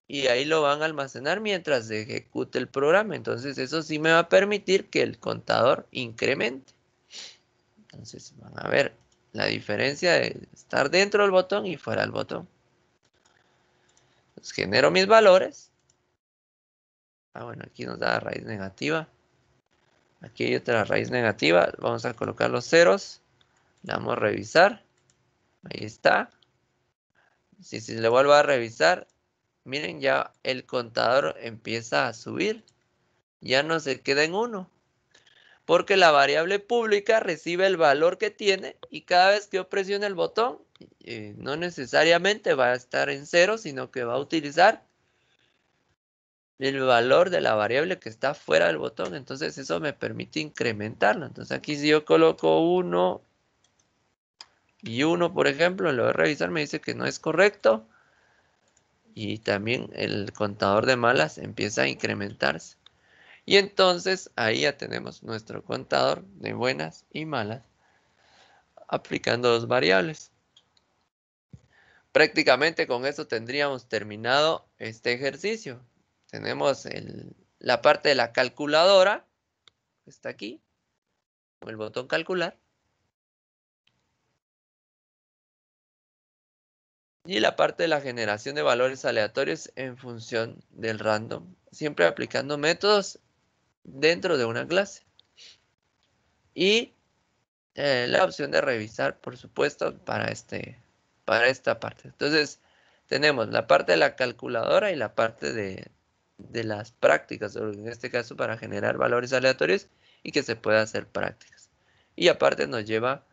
y ahí lo van a almacenar mientras se ejecute el programa. Entonces eso sí me va a permitir que el contador incremente. Entonces van a ver la diferencia de estar dentro del botón y fuera del botón. Entonces genero mis valores. Bueno, aquí nos da raíz negativa. Aquí hay otra raíz negativa. Vamos a colocar los ceros. Le damos a revisar. Ahí está. Si le vuelvo a revisar, miren, ya el contador empieza a subir. Ya no se queda en 1. Porque la variable pública recibe el valor que tiene y cada vez que yo presione el botón, no necesariamente va a estar en 0, sino que va a utilizar el valor de la variable que está fuera del botón. Entonces eso me permite incrementarlo. Entonces aquí si yo coloco 1 y 1, por ejemplo, lo voy a revisar, me dice que no es correcto. Y también el contador de malas empieza a incrementarse. Y entonces ahí ya tenemos nuestro contador de buenas y malas aplicando dos variables. Prácticamente con eso tendríamos terminado este ejercicio. Tenemos la parte de la calculadora, que está aquí, con el botón calcular. Y la parte de la generación de valores aleatorios en función del random, siempre aplicando métodos dentro de una clase. Y la opción de revisar, por supuesto, para esta parte. Entonces, tenemos la parte de la calculadora y la parte de las prácticas, o en este caso para generar valores aleatorios y que se pueda hacer prácticas. Y aparte nos lleva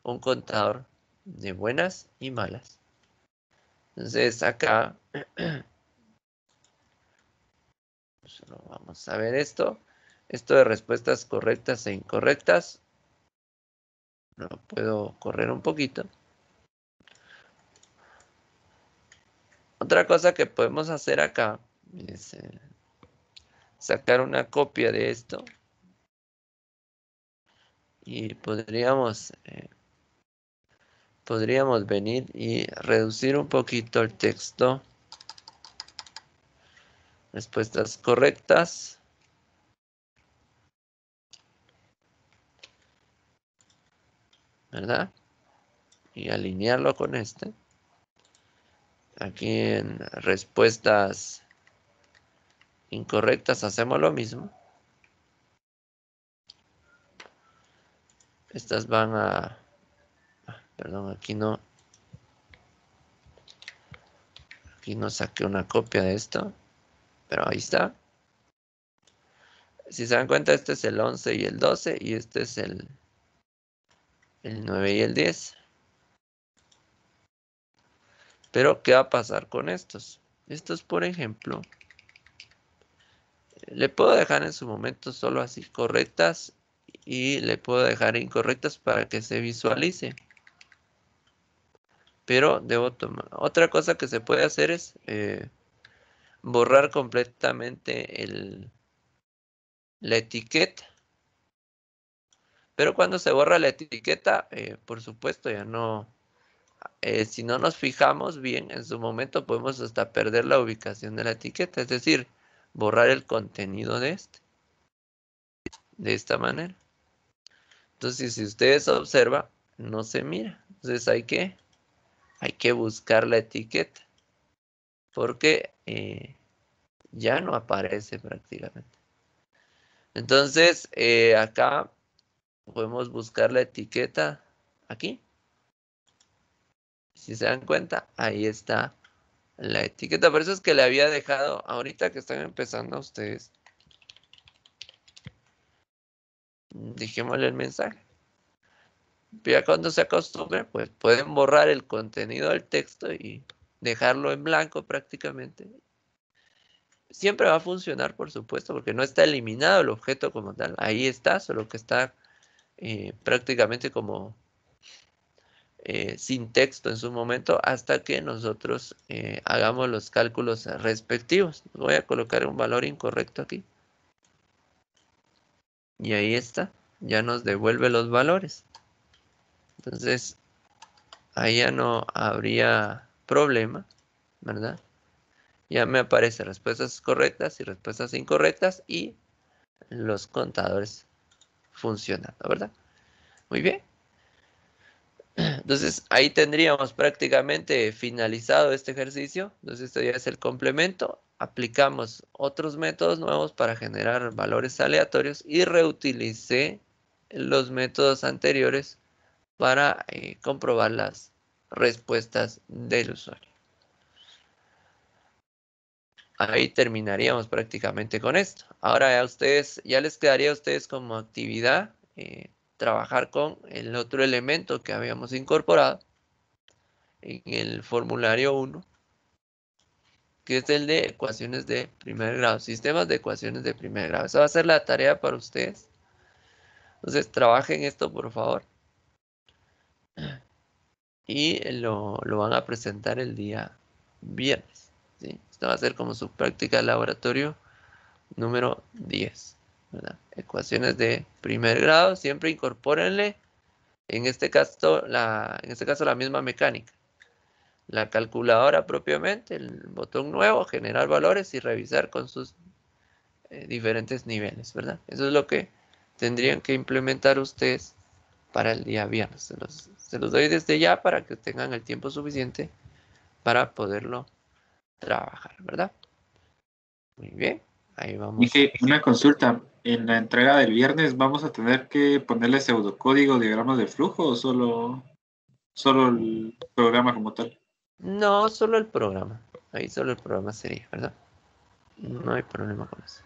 un contador de buenas y malas. Entonces, acá solo vamos a ver esto. Esto de respuestas correctas e incorrectas. Lo puedo correr un poquito. Otra cosa que podemos hacer acá es sacar una copia de esto y podríamos venir y reducir un poquito el texto. Respuestas correctas. ¿Verdad? Y alinearlo con este. Aquí en respuestas incorrectas hacemos lo mismo. Estas van a... Perdón, aquí no saqué una copia de esto. Pero ahí está. Si se dan cuenta, este es el 11 y el 12 y este es el 9 y el 10. Pero, ¿qué va a pasar con estos? Estos, por ejemplo, le puedo dejar en su momento solo así correctas y le puedo dejar incorrectas para que se visualice. Pero debo tomar. Otra cosa que se puede hacer es borrar completamente la etiqueta. Pero cuando se borra la etiqueta, por supuesto, ya no. Si no nos fijamos bien, en su momento podemos hasta perder la ubicación de la etiqueta. Es decir, borrar el contenido de esta manera. Entonces, si ustedes observan, no se mira. Entonces hay que buscar la etiqueta. Porque ya no aparece prácticamente. Entonces, acá podemos buscar la etiqueta aquí. Si se dan cuenta, ahí está la etiqueta. Por eso es que le había dejado, ahorita que están empezando ustedes, dejémosle el mensaje. ya cuando se acostumbren, pues pueden borrar el contenido del texto y dejarlo en blanco prácticamente. Siempre va a funcionar, por supuesto, porque no está eliminado el objeto como tal. Ahí está, solo que está prácticamente como sin texto en su momento hasta que nosotros hagamos los cálculos respectivos. Voy a colocar un valor incorrecto aquí. Y ahí está, ya nos devuelve los valores. Entonces, ahí ya no habría problema, ¿verdad? Ya me aparecen respuestas correctas y respuestas incorrectas y los contadores funcionando, ¿verdad? Muy bien. Entonces, ahí tendríamos prácticamente finalizado este ejercicio. Entonces, esto ya es el complemento. Aplicamos otros métodos nuevos para generar valores aleatorios y reutilicé los métodos anteriores para comprobar las respuestas del usuario. Ahí terminaríamos prácticamente con esto. Ahora ya les quedaría a ustedes como actividad trabajar con el otro elemento que habíamos incorporado en el formulario 1, que es el de ecuaciones de primer grado, sistemas de ecuaciones de primer grado. Esa va a ser la tarea para ustedes. Entonces, trabajen esto, por favor. Y lo van a presentar el día viernes, ¿sí? Esto va a ser como su práctica de laboratorio número 10, ¿verdad? Ecuaciones de primer grado, siempre incorpórenle, en este caso la misma mecánica. La calculadora propiamente, el botón nuevo, generar valores y revisar con sus diferentes niveles, ¿verdad? Eso es lo que tendrían que implementar ustedes para el día viernes. Se los doy desde ya para que tengan el tiempo suficiente para poderlo trabajar, ¿verdad? Muy bien, ahí vamos. Dije, una consulta. ¿En la entrega del viernes vamos a tener que ponerle pseudocódigo, diagramas de flujo o solo el programa como tal? No, solo el programa. Ahí solo el programa sería, ¿verdad? No hay problema con eso.